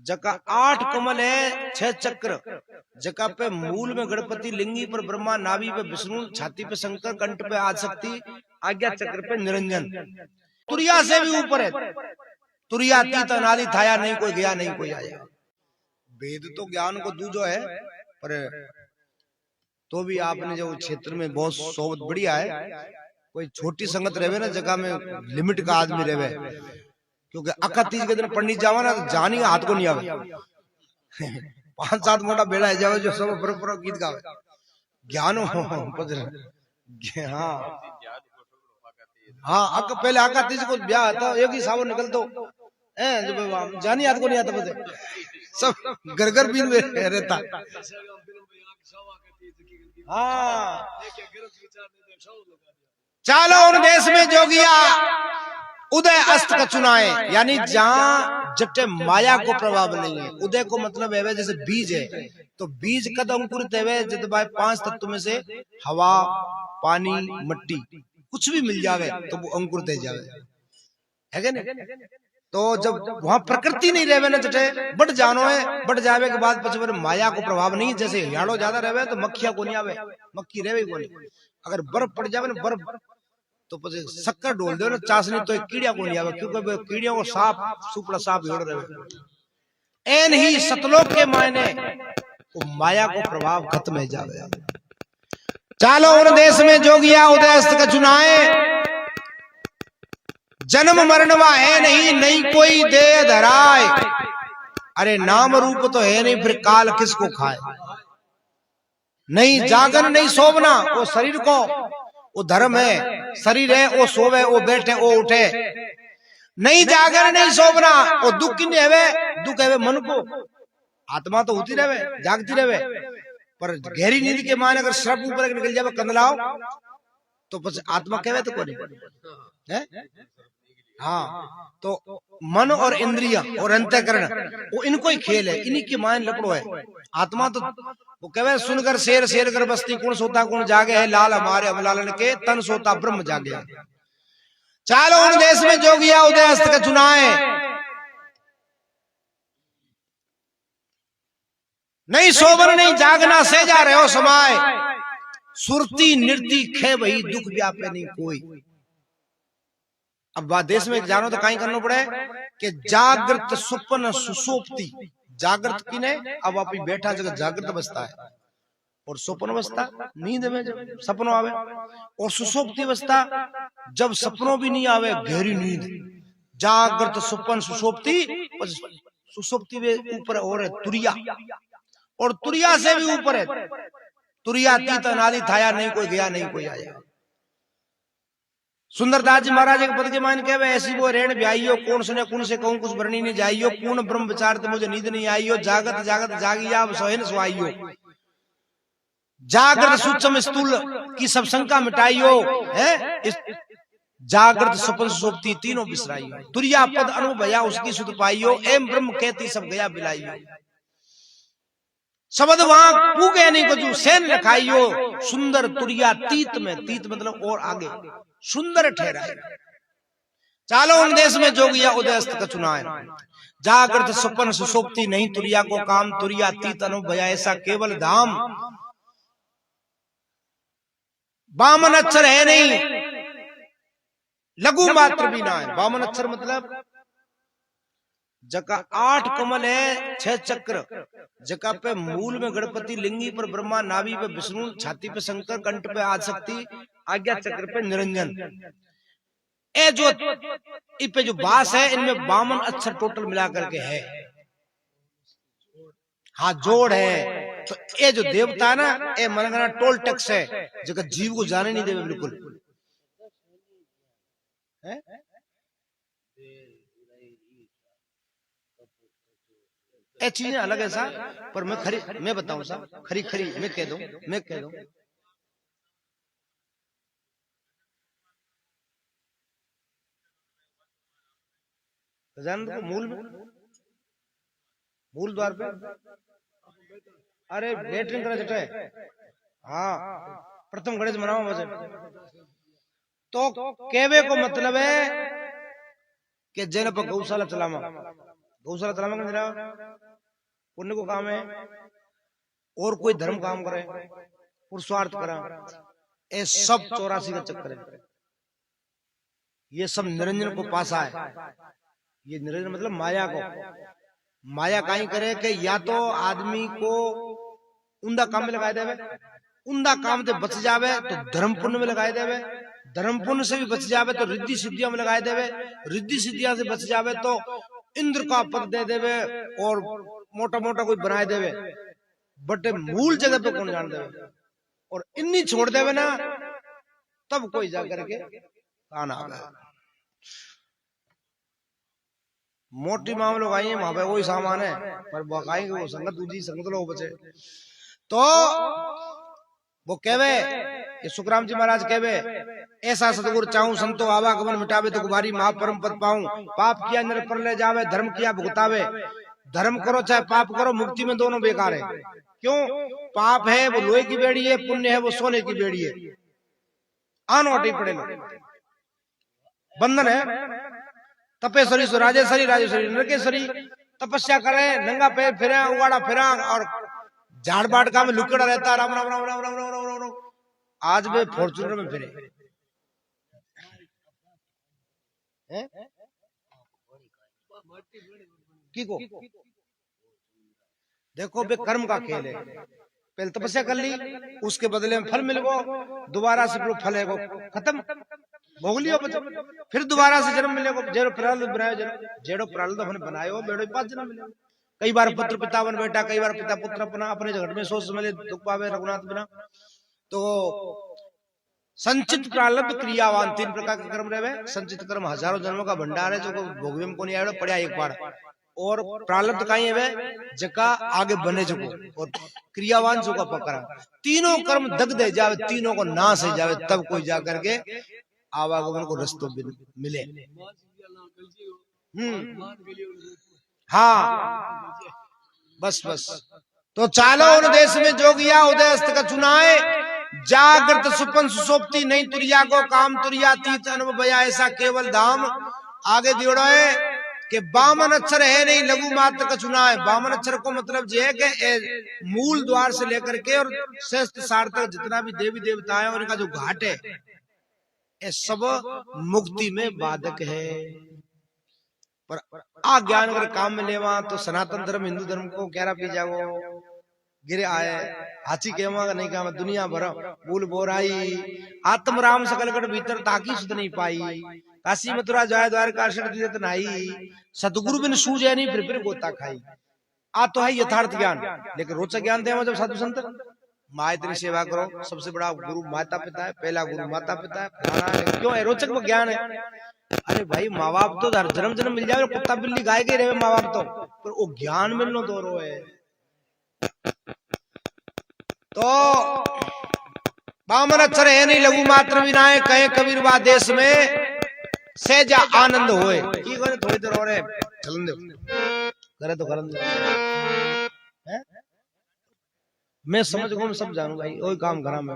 जका 8 कमल है, 6 चक्र, जका पे मूल में गणपति, लिंगी पर ब्रह्मा, नाभि पे विष्णु, छाती पे शंकर, कंठ पे आदिशक्ति, आज्ञा चक्र पे निरंजन। तुरिया से भी ऊपर है। तुरियातीत अनादि थाया, नहीं कोई गया नहीं कोई आया। वेद तो ज्ञान को दूजो है, पर तो भी आपने जो क्षेत्र में बहुत सोबत बढ़िया है। कोई छोटी संगत रहे ना जगह में, लिमिट का आदमी रहे, क्योंकि अका तीज के दिन पंडित जावा ना तो जानी हाथ को नहीं आवे। 5-7 मोटा बेड़ा है जावे जो सब बरबर गीत गावे, ज्ञान हो। हाँ हाँ, अक पहले आका तीज को ब्याह था, एक ही सावन निकल तो जब जानी हाथ को नहीं आता, बता सब घर घर बीन में रहता। हाँ, चालो उन देश में जोगिया उदय अस्त का चुनाए, यानी जहां जटे माया को प्रभाव नहीं है। उदय को मतलब है जैसे बीज है, तो बीज कद अंकुरित है जब भाई 5 तत्व में से हवा, पानी, मिट्टी कुछ भी मिल जावे तो वो अंकुरित हो जावे, है क्या नहीं? तो जब वहां प्रकृति नहीं रहे ना जटे बढ़ जानो है, बढ़ जावे के बाद पछे माया को प्रभाव नहीं। जैसे हियाड़ो ज्यादा रहे तो मक्खिया को नहीं आवे, मक्खी रहे को नहीं। अगर बर्फ पड़ जावे ना, बर्फ तो शक्कर डोल दो ना चाशनी, तो कीड़िया को नहीं आवे, क्योंकि कीड़ियों को साफ सुपड़ा साफ हिड़ रहे। एन ही सतलोक के मायने वो माया को प्रभाव खत्म है जावे। चालो उन देश में जोगिया उदय अस्त का चुनाए, जन्म मरणवा है नहीं, नहीं कोई दे धराए। अरे नाम रूप तो है नहीं, फिर काल किसको खाए। नहीं जागन नहीं सोवना, वो शरीर को वो धर्म है। शरीर है वो सोवे, वो बैठे, वो उठे। नहीं जागन नहीं सोवना, वो दुख की नहीं है, दुख है मन को। आत्मा तो होती रहे, जागती रहे, पर गहरी नींद के माने अगर श्रप ऊपर निकल जावे कंदलाओ तो बस आत्मा कहवे तो कोई है। हाँ, तो मन और इंद्रिया और अंतःकरण वो इनको ही खेल है, इन्हीं के मान लपड़ो है। आत्मा तो वो कहे सुनकर शेर, शेर कर बस्ती, कौन सोता कौन जागे है, लाल हमारे अमलालन के तन सोता ब्रह्म जागे। चालो उन देश में जोगिया उदय अस्त का चुनाए, नहीं सोबर नहीं जागना से जा रहे हो समाए। सुरती निर्ति खे वही दुख व्यापे नहीं कोई। अब बात देश में जानो तो कहीं करना पड़े कि जागृत सुपन सुसोप्ति। जागृत की ने अब आप बैठा जगह जागृत अवस्था है, और स्वप्न अवस्था नींद में जब सपनों आवे, और सुसोप्ति अवस्था जब सपनों भी नहीं आवे, गहरी नींद। जागृत सुपन सुसोप्ति, सुसोप्ति में ऊपर और है तुरिया, और तुरिया से भी ऊपर है तुरियातीत अनादि थाया, नहीं कोई गया नहीं कोई आया। सुंदरदास जी महाराज एक पद के मान के ऐसी वो रेण ब्याइयो, कौन सुने कौन से कहूं कुछ भरनी नहीं जाइयो। पूर्ण ब्रह्म विचारते मुझे नींद नहीं आइयो, जागत जागत जागिया सोहन सुहाइयो। जागृत सूक्ष्म स्थूल की सब शंका मिटाइयो, है जागृत स्वप्न सुषुप्ति तीनों बिसराइयो। तुरिया पद अनुभया उसकी सुध पाइयो, एम ब्रह्म कहती सब गया बिलाइयो। शब्द वहां पूगे नहीं बजू सेन लखाइयो। सुंदर तुरिया तीत में, तीत मतलब और आगे, सुंदर ठहराए। चालो उन देश में जोगिया उदय अस्त का चुनाए, जागृत स्वप्न सुषुप्ति नहीं तुरिया को काम। तुरिया तीत अनुभया ऐसा केवल धाम। बामन अक्षर है नहीं, लघु मात्र भी ना है। बामन अक्षर मतलब जका 8 कमल है, 6 चक्र, जका पे मूल में गणपति, लिंगी पर ब्रह्मा, नाभि पे विष्णु, छाती पे शंकर, कंठ पे आदिशक्ति, आज्ञा चक्र पे निरंजन। ए जो इपे जो बास है, इनमें 52 अक्षर टोटल मिलाकर के है। हाँ जोड़ है। तो ये जो देवता है ना, ये मनगना टोल टैक्स है, जगह जीव को जाने नहीं देवे बिल्कुल है? ये चीजें अलग है सा, पर मैं खरी मैं बताऊं सा, खरी खरी मैं कह दूं को मूल द्वार पे। अरे बेटरिंग तरह चटे, हाँ प्रथम गणेश मनाओ मुझे। तो केवे को मतलब है कि जन पर गौशाला चलावा, गौशाला चलावे नहीं रहा, पुण्य को काम है, और कोई धर्म काम करे, पुरुषार्थ करा, ये सब 84 का चक्कर है। ये सब निरंजन को पासा है। ये निरंजन मतलब माया को, माया काई करे कि या तो आदमी को उंदा काम में लगाए देवे, उंदा काम से बच जावे तो धर्म पुण्य में लगाए देवे, धर्म पुण्य से भी बच जावे तो रिद्धि सिद्धियां में लगाए देवे, रिद्धि सिद्धियां से बच जावे तो इंद्र का पद दे देवे और मोटा मोटा कोई बनाए देवे, बट मूल जगह पे कौन जान देवे। और इन्नी छोड़ देवे ना तब कोई जाकर के कान आ गया। मोटी मामलों आई है वहां पे वही सामान है, पर बकाएंगे वो संगत दूजी संगत लोग बचे। तो वो कहवे, ये सुखराम जी महाराज कहवे, ऐसा सतगुरु चाहूं संतो आवागमन मिटावे तो गुबारी महा परम पद पाऊं, पाप किया नर पर ले जावे, धर्म किया भुगतावे। धर्म करो चाहे पाप करो, मुक्ति में दोनों बेकार है। क्यों? पाप है वो लोहे की बेड़ी है, पुण्य है वो सोने की बेड़ी है, आनोटी पड़े लो, बंधन है। तपेश्वरी राजेश्वरी, राजेश्वरी नरकेश्वरी, तपस्या करे, नंगा पैर फिरा, उगाड़ा फिरा और झाड़ बाट का में लुकड़ा रहता, राम राम राम राम राम राम राम राम। आज वे फॉर्चूनर में फिरे की को देखो बे कर्म का खेल है। पहले तपस्या कर ली, उसके बदले में फल मिल गो, दोबारा से फल है वो खत्म, भोग लियो, फिर दोबारा से जन्म मिलेगा। जेड़ो प्रारब्ध बनायो, जेड़ो प्रारब्ध हमने बनायो बेड़ो पास जन्म मिलेगा। कई बार पुत्र पिता बन बेटा, कई बार पिता पुत्र अपना, अपने झगड़ में सोच समझे दुख पावे रघुनाथ बिना। तो संचित प्रारब्ध क्रियावान 3 प्रकार के कर्म रहे। संचित कर्म हजारों जन्मों का भंडार है जो भोगवे में को नहीं आयो, पढ़िया एक बार। और प्रारब्ध कहीं है वे जका आगे बने जो, और क्रियावान जो का पकड़ा। तीनों कर्म दग दे जावे, तीनों को नाश हो जावे, तब कोई जाकर के आवागमन को रस्तो मिले। हाँ बस बस। तो चालो उन देश में जोगिया उदय अस्त का चुनाए, जागृत सुपन सुसोप्ति नहीं तुरिया को काम तुरिया तीत अनुभव भया ऐसा केवल धाम। आगे दियोड़ा है कि बामन अक्षर है नहीं लघु मात्र का चुना है। बामन अक्षर को मतलब ये है कि मूल द्वार से लेकर के और श्रेष्ठ सार तक जितना भी देवी देवता है उनका जो घाट है ये सब मुक्ति में बाधक है। पर आ ज्ञान अगर काम में लेवा तो सनातन धर्म हिंदू धर्म को कहरा पी जाओ गिरे आए हाची कहवा नहीं कहा दुनिया भर भूल बोराई आत्म राम सकलगढ़ भीतर ताकी सुध नहीं पाई। काशी मथुरा जाए द्वारका शरण नाई सतगुरु बिन सूझे नहीं फिर गोता खाई। आ तो है यथार्थ ज्ञान, लेकिन रोचक ज्ञान थे जब साधु संत माँ इतनी सेवा करो, सबसे बड़ा गुरु माता पिता है, पहला गुरु माता पिता है। क्यों है रोचक वो ज्ञान है? अरे भाई माँ बाप तो जन्म जन्म मिल जाए, कुत्ता बिल्ली गाय के रहे माँ बाप तो, पर वो ज्ञान मिलना दो रो है। तो बामन अक्षर है नहीं लघु मात्र विनाय कहे कबीर बा देश में सहजा आनंद होए। की करे थोड़ी देर और है चलन दे करे तो करन दे। मैं समझ गो सब जानू भाई वही काम करा मैं।